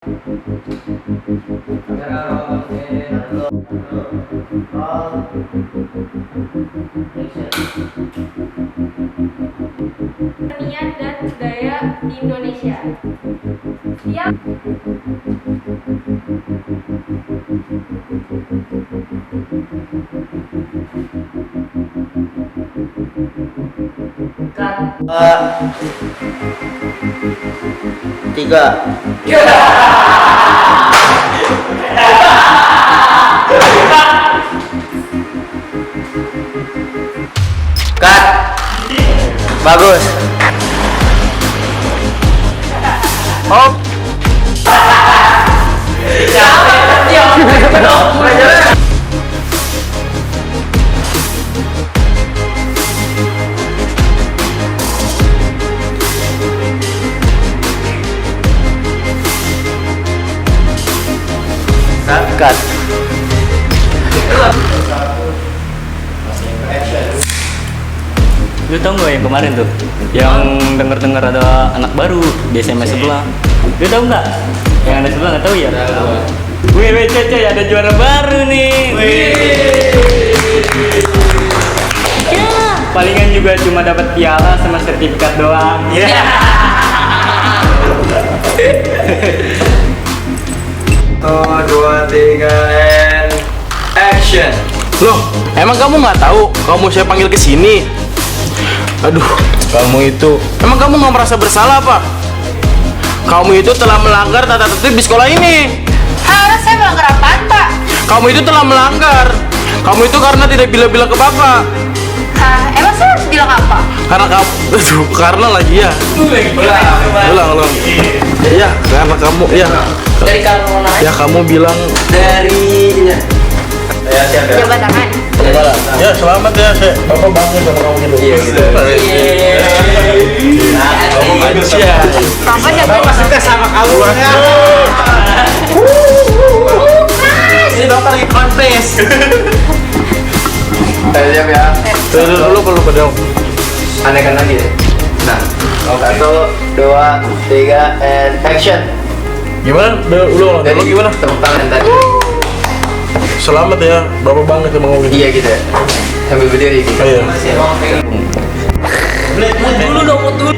Kesenian dan budaya di Indonesia. Siap. Tiga. Cut. Bagus. Hop. Cut. Lu tau gak yang kemarin tuh? Yang denger-denger ada anak baru di SMS sebelah. Lu tau gak? Yang ada sebelah gak tau ya? Wih, coy, ada juara baru nih. Ya, palingan juga cuma dapat piala sama sertifikat doang. Ya. Oh, 2, 3, and action. Loh, emang kamu nggak tahu kamu saya panggil ke sini? Aduh, kamu itu, emang kamu nggak merasa bersalah apa? Kamu itu telah melanggar tata tertib di sekolah ini. Halo, saya melanggar apaan, Pak? Kamu itu telah melanggar. Kamu itu karena tidak bilang-bilang ke bapak. Emang saya harus bilang apa? Karena kamu, aduh, karena lagi ya. Ulang. Ya, karena kamu, ya. Dari kalau Ya kamu bilang Dari ya, siap ya. coba tangan. ya selamat ya, bapak bangga sama kamu gitu. Iya gitu. Kamu manusia. Papa jago Suka sama kamu ya. Ini bapak lagi kontes. Siap ya. Dulu perlu pedang. Anehkan lagi deh. Nah, 1, 2, 3, and action. Gimana? Ulang Jadi gimana? tepuk tangan tadi. Selamat ya, bapak bangga sama kamu gitu. Iya gitu ya. Sambil berdiri gitu. Iya. Dulu dong, dulu.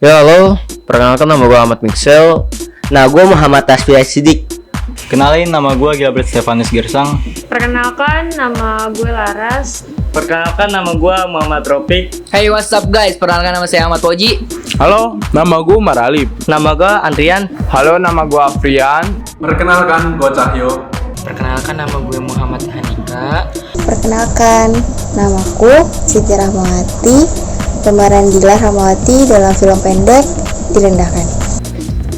Ya halo, perkenalkan nama gue Ahmad Mixel. Nah, gue Muhammad Tasfi Sidik. Kenalin, nama gue Gilbert Stefanus Gersang. Perkenalkan, nama gue Laras. Perkenalkan, nama gue Muhammad Tropik. Hey, what's up guys? Perkenalkan nama saya Ahmad Poji. Halo, nama gue Maralip. Nama gue Andrian. Halo, nama gue Afrian. Perkenalkan, gue Cahyo. Perkenalkan nama gue Muhammad Hanika. Perkenalkan, namaku Siti Rahmawati, pemeran Dila Rahmawati dalam film pendek Direndahkan.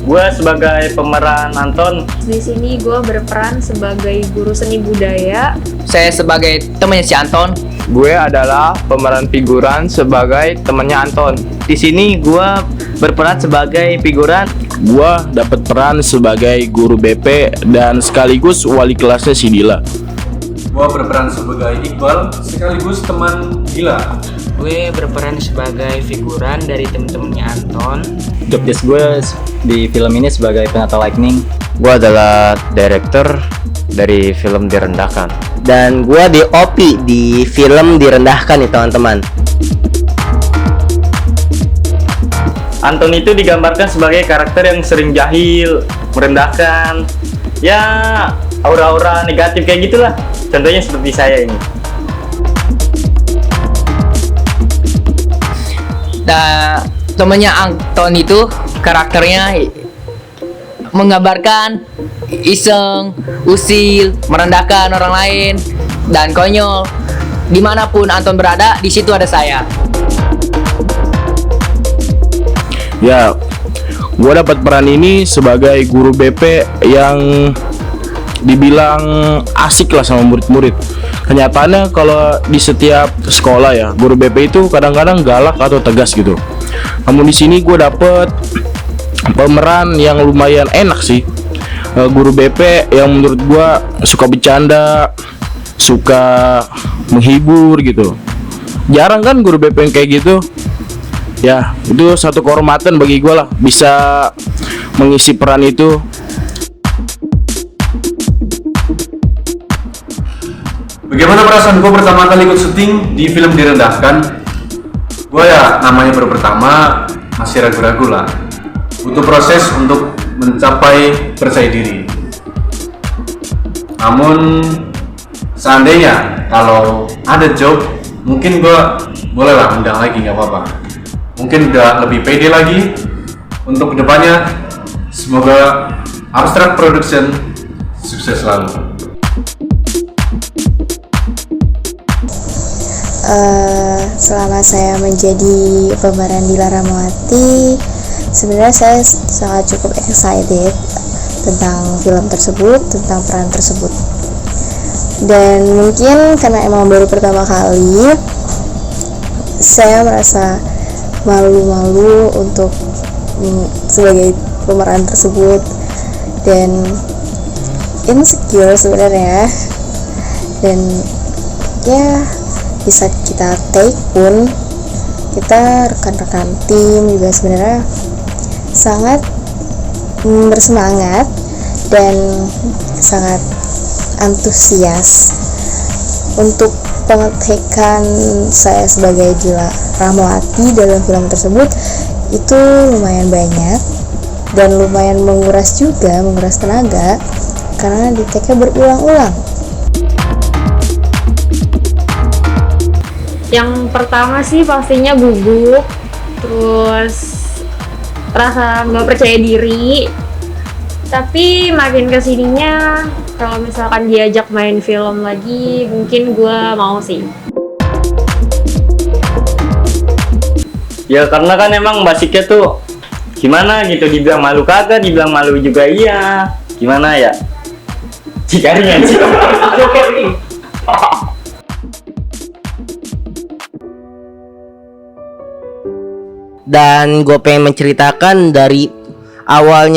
Gue sebagai pemeran Anton. Di sini gue berperan sebagai guru seni budaya. Saya sebagai temannya si Anton. Gue adalah pemeran figuran sebagai temannya Anton. Di sini gue berperan sebagai figuran. Gue dapat peran sebagai guru BP dan sekaligus wali kelasnya si Dila. Gue berperan sebagai Iqbal, sekaligus teman Gila. Gue berperan sebagai figuran dari temen-temennya Anton. Job desk gue di film ini sebagai penata lightning. Gue adalah director dari film Direndahkan. Dan gue di OP di film Direndahkan nih teman-teman. Anton itu digambarkan sebagai karakter yang sering jahil, merendahkan. Ya, aura-aura negatif kayak gitulah. Contohnya seperti saya ini. Nah, temennya Anton itu karakternya menggambarkan iseng, usil, merendahkan orang lain, dan konyol. Dimanapun Anton berada, di situ ada saya. Ya, gue dapat peran ini sebagai guru BP yang dibilang asik lah sama murid-murid. Kenyataannya kalau di setiap sekolah ya, guru BP itu kadang-kadang galak atau tegas gitu. Namun di sini gue dapet pemeran yang lumayan enak sih. Guru BP yang menurut gue suka bercanda, suka menghibur gitu. Jarang kan guru BP yang kayak gitu. Ya, itu satu kehormatan bagi gue lah, bisa mengisi peran itu. Bagaimana perasaan gue pertama kali ikut syuting di film Direndahkan? Gue ya namanya baru pertama, masih ragu-ragu lah. Butuh proses untuk mencapai percaya diri. Namun seandainya kalau ada job, mungkin gue boleh lah undang lagi, nggak apa-apa. Mungkin udah lebih pede lagi untuk kedepannya. Semoga Abstract Production sukses selalu. Selama saya menjadi pemeran Dila Rahmawati, sebenarnya saya sangat cukup excited tentang film tersebut, tentang peran tersebut. Dan mungkin karena emang baru pertama kali, saya merasa malu-malu untuk sebagai pemeran tersebut dan insecure sebenarnya. Dan ya bisa kita take pun, kita rekan-rekan tim juga sebenarnya sangat bersemangat dan sangat antusias untuk pengecekan saya sebagai Dila Rahmawati dalam film tersebut. Itu lumayan banyak dan lumayan menguras tenaga karena di-take-nya berulang-ulang. Yang pertama sih pastinya gugup, terus rasa nggak percaya diri. Tapi makin kesininya, kalau misalkan diajak main film lagi, mungkin gue mau sih. Ya karena kan emang basicnya tuh gimana gitu, dibilang malu kagak, dibilang malu juga iya. Gimana ya? Cikaring sih. Dan gue pengen menceritakan dari awal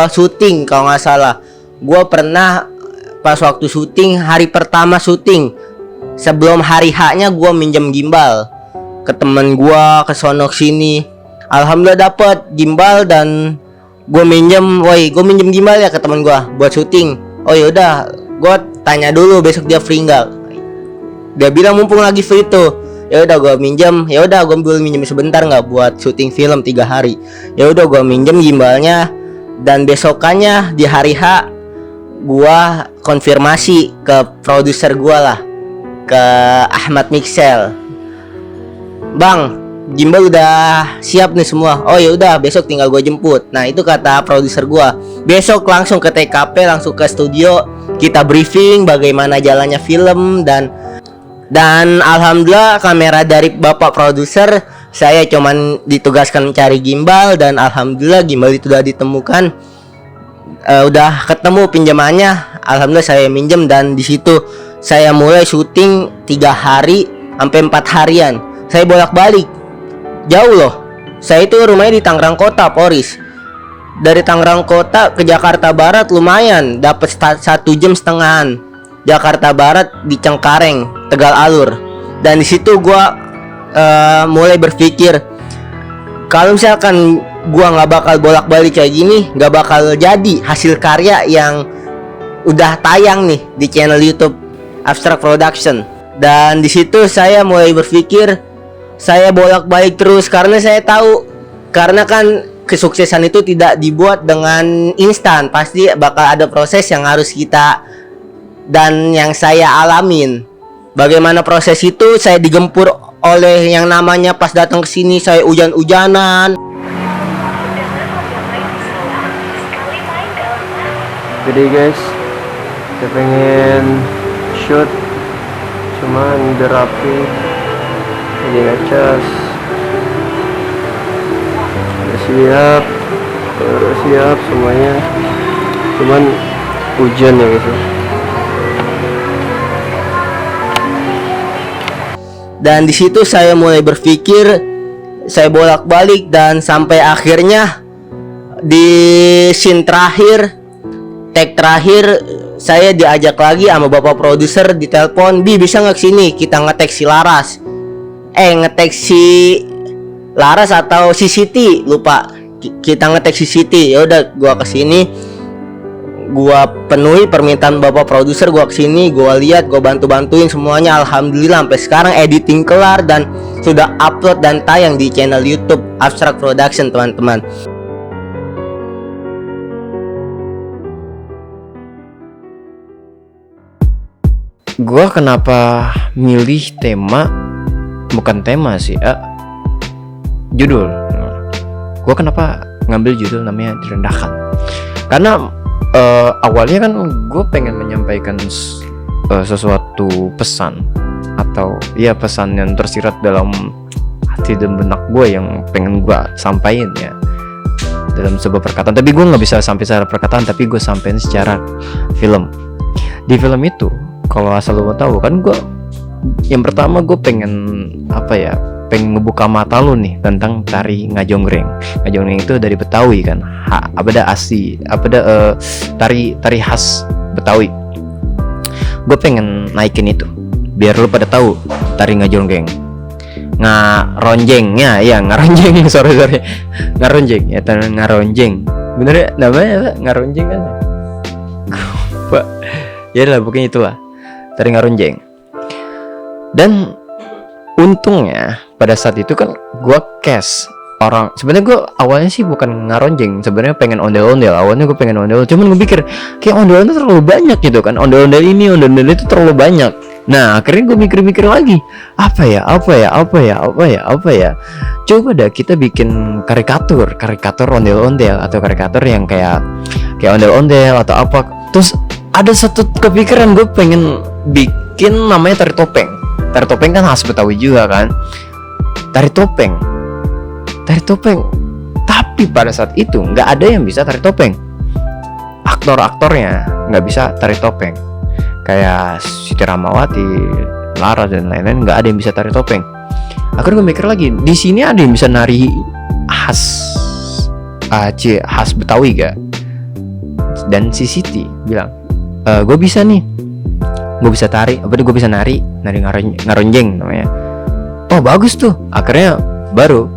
syuting. Kalau nggak salah, gue pernah pas waktu syuting, hari pertama syuting, sebelum hari H-nya gue minjem gimbal ke temen gue, ke sono sini. Alhamdulillah dapet gimbal dan gue minjem gimbal ya ke temen gue buat syuting. Oh yaudah, gue tanya dulu besok dia free nggak. Dia bilang mumpung lagi free tuh. Ya udah gue minjem, gue minjem sebentar nggak buat syuting film 3 hari. Ya udah gue minjem gimbalnya, dan besokannya di hari H gue konfirmasi ke produser gue lah, ke Ahmad Mixel. Bang, gimbal udah siap nih semua. Oh ya udah, besok tinggal gue jemput. Nah itu kata produser gue. Besok langsung ke TKP, langsung ke studio, kita briefing bagaimana jalannya film. Dan alhamdulillah kamera dari bapak produser, saya cuman ditugaskan mencari gimbal, dan alhamdulillah gimbal itu udah ditemukan. Udah ketemu pinjamannya, alhamdulillah saya minjem, dan di situ saya mulai syuting 3 hari sampai 4 harian. Saya bolak-balik jauh loh. Saya itu rumahnya di Tangerang Kota, Poris. Dari Tangerang Kota ke Jakarta Barat lumayan, dapat 1,5 jam. Jakarta Barat di Cengkareng, Tegal Alur. Dan di situ gua mulai berpikir, kalau misalkan gua nggak bakal bolak-balik kayak gini, nggak bakal jadi hasil karya yang udah tayang nih di channel YouTube Abstract Production. Dan di situ saya mulai berpikir, saya bolak-balik terus karena saya tahu, karena kan kesuksesan itu tidak dibuat dengan instan, pasti bakal ada proses yang harus kita dan yang saya alamin. Bagaimana proses itu? Saya digempur oleh yang namanya pas datang ke sini saya hujan-hujanan. Jadi guys, saya pengen shoot, cuman udah rapi, jadi ngecas, udah siap semuanya, cuman hujan ya guys. Dan di situ saya mulai berpikir, saya bolak-balik dan sampai akhirnya di scene terakhir, tag terakhir, saya diajak lagi sama bapak produser di telepon, "Bi, bisa nggak kesini kita nge-tag si Laras?" Nge-tag si Laras atau si Siti, lupa. Kita nge-tag si Siti. Ya udah, gua kesini, gua penuhi permintaan bapak produser, gua kesini, gua lihat, gua bantu-bantuin semuanya. Alhamdulillah sampai sekarang editing kelar dan sudah upload dan tayang di channel YouTube Abstract Production, teman-teman. Gua kenapa milih tema, bukan tema sih, judul. Gua kenapa ngambil judul namanya Direndahkan? Karena awalnya kan gue pengen menyampaikan sesuatu pesan, atau ya pesan yang tersirat dalam hati dan benak gue yang pengen gue sampaikan ya dalam sebuah perkataan. Tapi gue nggak bisa sampai secara perkataan, tapi gue sampein secara film. Di film itu, kalau asal lo mau tahu kan, gue yang pertama gue pengen pengen ngebuka mata lu nih tentang tari ngajonggreng. Ngajonggreng itu dari Betawi kan, tari khas Betawi. Gue pengen naikin itu biar lu pada tahu tari ngajonggreng. Ngaronjengnya ya, ngaronjeng sorry ngaronjeng ya, ngaronjeng bener ya namanya, ngaronjeng kan Pak ya lah, pokoknya itulah tari ngaronjeng. Dan untungnya pada saat itu kan gue cast orang, sebenarnya gue awalnya sih bukan ngaronjeng, sebenarnya pengen ondel-ondel. Awalnya gue pengen ondel, cuman gue pikir kayak ondel-ondel terlalu banyak gitu kan, ondel-ondel ini ondel-ondel itu terlalu banyak. Nah akhirnya gue mikir-mikir lagi, apa ya, coba dah kita bikin karikatur ondel-ondel, atau karikatur yang kayak ondel-ondel atau apa. Terus ada satu kepikiran, gue pengen bikin namanya tari topeng. Tari topeng kan khas Betawi juga kan, tari topeng. Tapi pada saat itu nggak ada yang bisa tari topeng. Aktor-aktornya nggak bisa tari topeng, kayak Siti Rahmawati, Lara dan lain-lain, nggak ada yang bisa tari topeng. Akhirnya gue mikir lagi, di sini ada yang bisa nari khas Betawi gak? Dan si Siti bilang, gue bisa nih, gue bisa nari ngaronjeng namanya. Oh bagus tuh. Akhirnya baru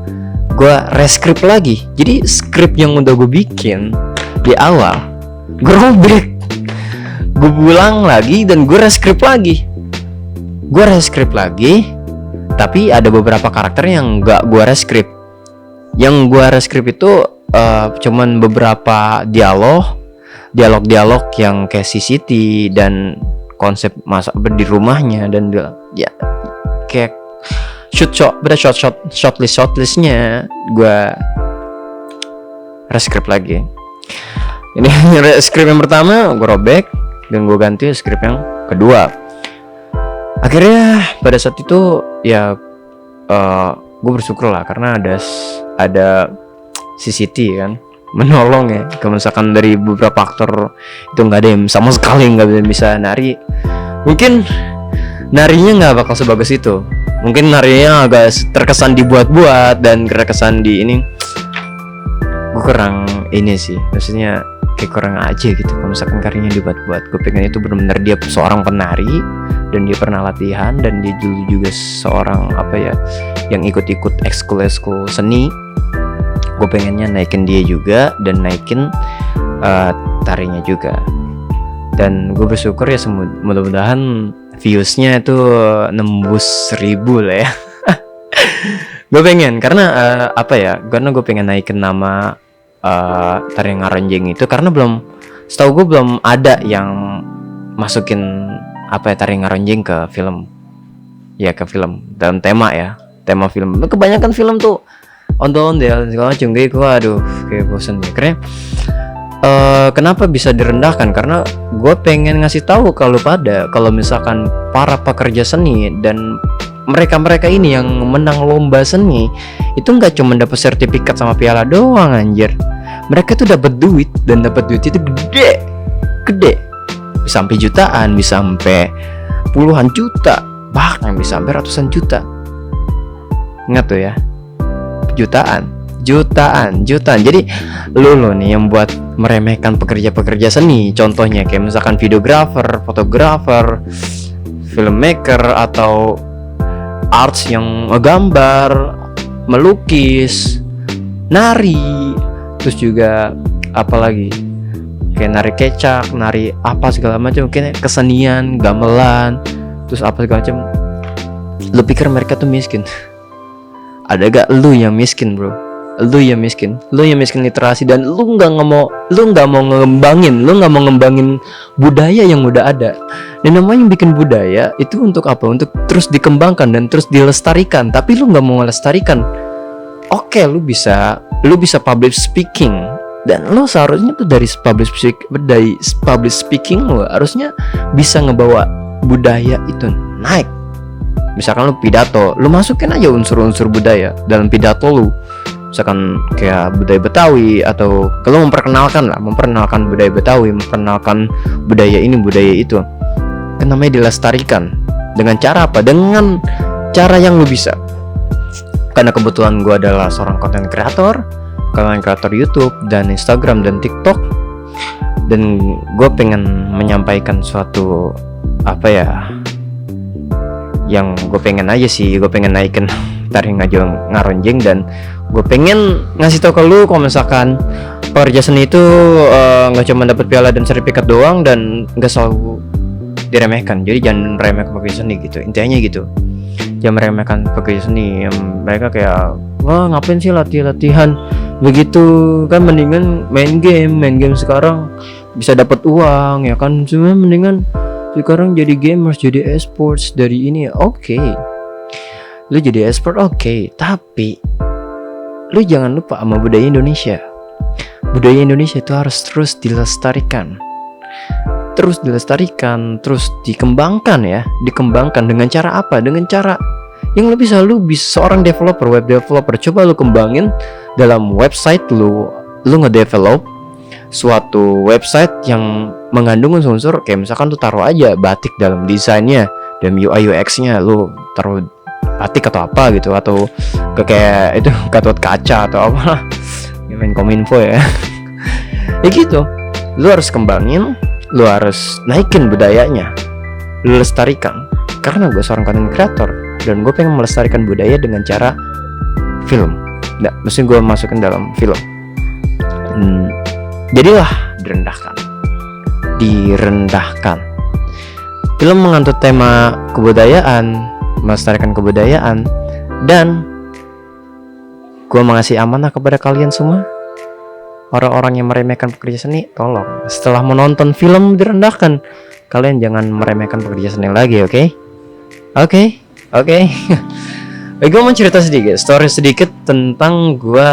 gue reskrip lagi. Jadi skrip yang udah gue bikin di awal, gue robek, gue ulang lagi dan gue reskrip lagi. Tapi ada beberapa karakter yang gak gue reskrip. Yang gue reskrip itu cuman beberapa dialog yang kayak si Siti dan konsep masak di rumahnya, dan ya kayak shortlistnya gue reskrip lagi. Ini skrip yang pertama gue robek dan gue ganti skrip yang kedua. Akhirnya pada saat itu ya gue bersyukur lah, karena ada si Siti kan menolong ya. Kalau misalkan dari beberapa aktor itu nggak ada yang sama sekali nggak bisa nari, mungkin narinya nggak bakal sebagus itu. Mungkin narinya agak terkesan dibuat-buat dan terkesan di ini, gue kurang ini sih, maksudnya kayak kurang aja gitu kalau misalkan karyanya dibuat-buat. Gue pengen itu benar-benar dia seorang penari dan dia pernah latihan, dan dia dulu juga seorang yang ikut-ikut ekskul seni. Gue pengennya naikin dia juga dan naikin tarinya juga. Dan gue bersyukur ya, mudah-mudahan viewsnya itu nembus 1000 lah ya. Gue pengen, karena karena gue pengen naikin nama tari ngaronjeng itu, karena setahu gue belum ada yang masukin tari ngaronjeng ke film dalam tema film. Kebanyakan film tuh ondel-ondel segala macam, kayak bosan ya. Karena kenapa bisa direndahkan? Karena gue pengen ngasih tahu kalau misalkan para pekerja seni dan mereka ini yang menang lomba seni itu nggak cuma dapat sertifikat sama piala doang, anjir. Mereka tuh dapat duit, dan dapat duit itu gede, bisa sampai jutaan, bisa sampai puluhan juta, bahkan bisa sampai ratusan juta. Ingat tuh ya, jutaan. Jadi lu nih yang buat meremehkan pekerja-pekerja seni, contohnya kayak misalkan videografer, fotografer, filmmaker, atau arts yang ngegambar, melukis, nari, terus juga apalagi kayak nari kecak, nari apa segala macam, kayak kesenian, gamelan, terus apa segala macam. Lu pikir mereka tuh miskin? Ada gak lu yang miskin, bro? Lu yang miskin literasi, dan lu nggak mau ngembangin budaya yang udah ada. Dan namanya bikin budaya itu untuk apa? Untuk terus dikembangkan dan terus dilestarikan. Tapi lu nggak mau melestarikan. Oke, lu bisa public speaking, dan lu seharusnya tuh dari public speaking lu harusnya bisa ngebawa budaya itu naik. Misalkan lu pidato, lu masukin aja unsur-unsur budaya dalam pidato lu. Misalkan kayak budaya Betawi, atau kalau memperkenalkan budaya Betawi, memperkenalkan budaya ini, budaya itu, kan namanya dilestarikan. Dengan cara apa? Dengan cara yang lu bisa. Karena kebetulan gue adalah seorang content creator YouTube dan Instagram dan TikTok, dan gue pengen menyampaikan suatu yang gue pengen naikin taring aja ngaronjeng, dan gue pengen ngasih tau ke lu kalau misalkan pekerja seni itu nggak cuma dapat piala dan sertifikat doang, dan nggak selalu diremehkan. Jadi jangan meremehkan pekerja seni gitu, intinya gitu. Jangan meremehkan pekerja seni yang mereka kayak, wah ngapain sih latihan begitu, kan mendingan main game sekarang bisa dapat uang ya kan. Cuma mendingan sekarang jadi gamers, jadi esports dari ini. Oke. Lu jadi esport, oke. Tapi lu jangan lupa sama budaya Indonesia. Budaya Indonesia itu harus terus dilestarikan, terus dikembangkan ya. Dikembangkan dengan cara apa? Dengan cara yang lu bisa seorang developer, web developer, coba lu kembangin dalam website lu ngedevelop suatu website yang mengandung unsur kayak misalkan tuh taruh aja batik dalam desainnya, dan UI UX-nya lu taruh batik atau apa gitu, atau kayak itu Gatot Kaca atau apa, main Kominfo ya. Ya gitu, lu harus kembangin, lu harus naikin budayanya, lu lestarikan. Karena gue seorang content creator dan gue pengen melestarikan budaya dengan cara film. Nggak, mesti gue masukin dalam film. Jadilah direndahkan. Film mengangkat tema kebudayaan, melestarikan kebudayaan, dan gue mengasih amanah kepada kalian semua, orang-orang yang meremehkan pekerja seni, tolong setelah menonton film direndahkan, kalian jangan meremehkan pekerja seni lagi, oke? Gue mau cerita story sedikit tentang gue.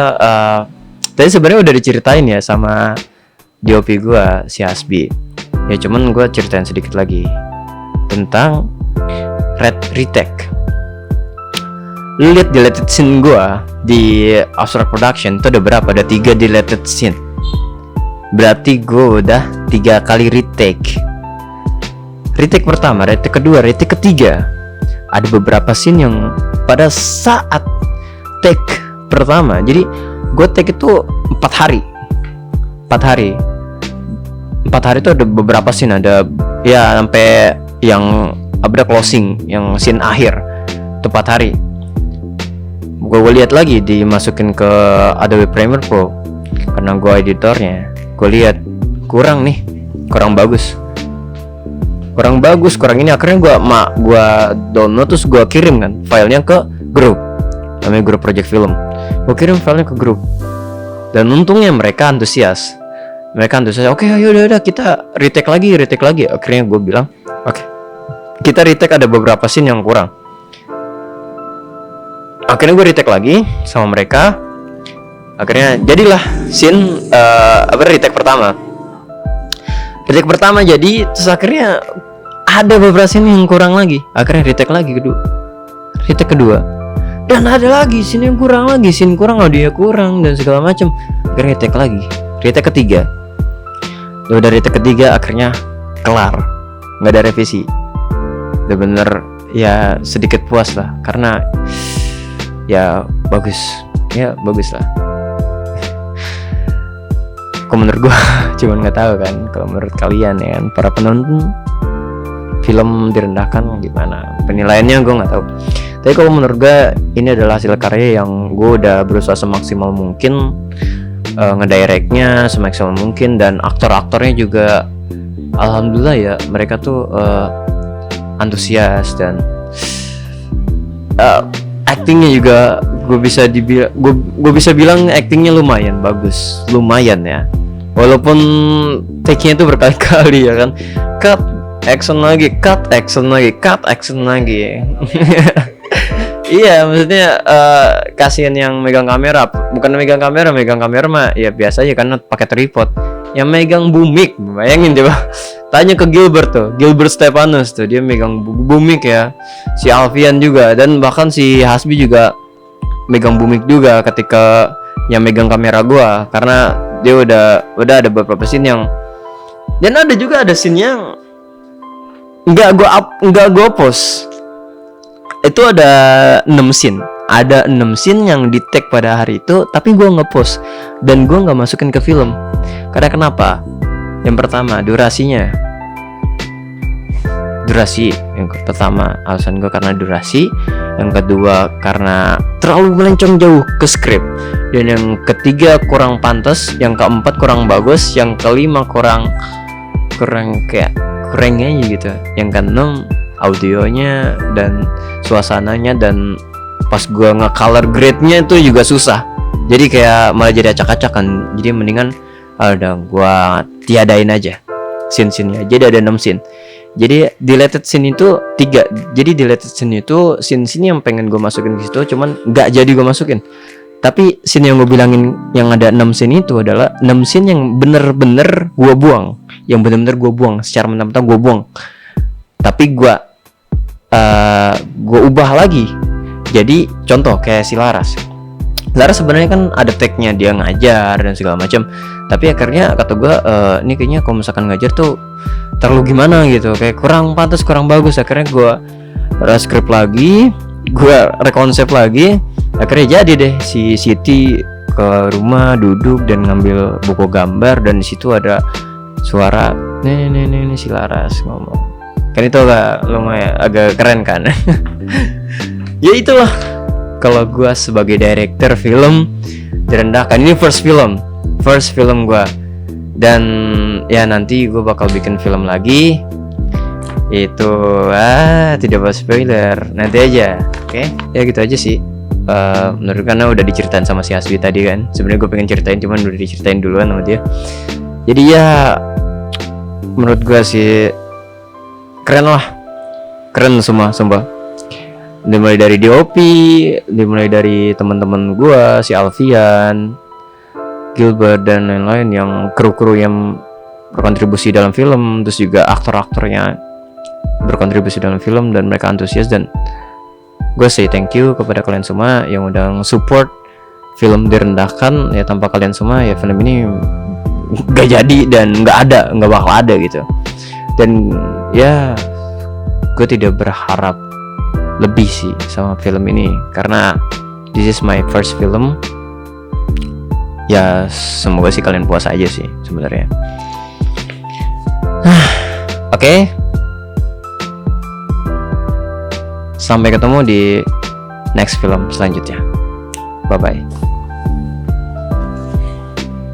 Tadi sebenarnya udah diceritain ya sama DOP gue, si Asbi. Ya cuman gue ceritain sedikit lagi tentang retake. Lu lihat deleted scene gue di Abstract Production itu ada berapa? Ada 3 deleted scene. Berarti gue udah 3 kali retake. Retake pertama, retake kedua, retake ketiga. Ada beberapa scene yang pada saat take pertama, jadi gue take itu 4 hari. 4 hari itu ada beberapa scene, ada ya sampai yang ada closing, yang scene akhir itu 4 hari. Gue lihat lagi dimasukin ke Adobe Premiere Pro karena gue editornya. Gue lihat kurang bagus, kurang ini. Akhirnya gue download, terus gue kirim kan filenya ke grup, namanya grup project film. Gue kirim filenya ke grup, dan untungnya mereka antusias. Oke, ayo udah kita retake lagi. Akhirnya gue bilang, oke, kita retake, ada beberapa scene yang kurang. Akhirnya gue retake lagi sama mereka. Akhirnya jadilah scene retake pertama. Jadi terus akhirnya ada beberapa scene yang kurang lagi. Akhirnya retake lagi kedua. Dan ada lagi scene yang kurang lagi, audio kurang dan segala macam. Akhirnya retake ketiga. Udah retake ketiga akhirnya kelar, nggak ada revisi. Udah bener ya sedikit puas lah, karena ya bagus lah. Kalau menurut gua cuman nggak tahu kan kalau menurut kalian ya kan, para penonton film Direndahkan gimana penilaiannya, gua nggak tahu. Tapi kalau menurut gue ini adalah hasil karya yang gue udah berusaha semaksimal mungkin ngedirectnya semaksimal mungkin, dan aktor-aktornya juga alhamdulillah ya mereka tuh antusias, dan actingnya juga gue bisa bilang actingnya lumayan bagus, lumayan ya, walaupun take-nya itu berkali-kali ya kan, cut action lagi iya, maksudnya kasihan yang megang kamera, bukan megang kamera mah ya biasa aja karena pakai tripod. Yang megang bumik, bayangin coba. Tanya ke Gilbert Stepanus tuh, dia megang bumik ya. Si Alfian juga, dan bahkan si Hasbi juga megang bumik juga ketika yang megang kamera gua, karena dia udah ada beberapa scene yang, dan ada scene yang nggak gua post. Itu ada 6 scene yang di tag pada hari itu, tapi gue ngepost dan gue nggak masukin ke film. Karena kenapa? Yang pertama durasi. Yang pertama alasan gue karena durasi, yang kedua karena terlalu melencong jauh ke skrip, dan yang ketiga kurang pantas, yang keempat kurang bagus, yang kelima kurang kayak kurang aja gitu, yang keenam audionya dan suasananya, dan pas gua nge-color grade-nya itu juga susah. Jadi kayak malah jadi acak-acakan. Jadi mendingan udah gua tiadain aja scene-scene-nya. Jadi ada 6 scene. Jadi deleted scene itu 3. Jadi deleted scene itu scene-scene yang pengen gua masukin ke situ, cuman nggak jadi gua masukin. Tapi scene yang gua bilangin yang ada 6 scene itu adalah 6 scene yang bener-bener gua buang. Yang bener-bener gua buang, secara mentah-mentah gua buang. Tapi gue ubah lagi. Jadi contoh kayak si Laras sebenarnya kan ada tag-nya dia ngajar dan segala macam, tapi akhirnya kata gue ini kayaknya kalau misalkan ngajar tuh terlalu gimana gitu, kayak kurang pantas, kurang bagus. Akhirnya gue rescript lagi, gue rekonsep lagi, akhirnya jadi deh si Siti ke rumah duduk dan ngambil buku gambar, dan di situ ada suara nih si Laras ngomong. Kan itu lumayan agak keren kan. Ya itulah kalau gue sebagai director film Direndahkan. Ini first film gue, dan ya nanti gue bakal bikin film lagi. Itu tidak boleh spoiler, nanti aja. Oke? Ya gitu aja sih. Menurut karena udah diceritain sama si Hasbi tadi kan. Sebenarnya gue pengen ceritain, cuman udah diceritain duluan sama dia. Jadi ya menurut gue sih keren semua, sumpah. Dimulai dari DOP, dimulai dari teman-teman gua, si Alfian, Gilbert dan lain-lain, yang kru-kru yang berkontribusi dalam film, terus juga aktor-aktornya berkontribusi dalam film, dan mereka antusias. Dan gue say thank you kepada kalian semua yang udah support film Direndahkan. Ya tanpa kalian semua ya film ini gak jadi dan gak bakal ada gitu. Dan ya gue tidak berharap lebih sih sama film ini, karena this is my first film. Ya semoga sih kalian puas aja sih sebenarnya. Oke. Sampai ketemu di next film selanjutnya. Bye bye.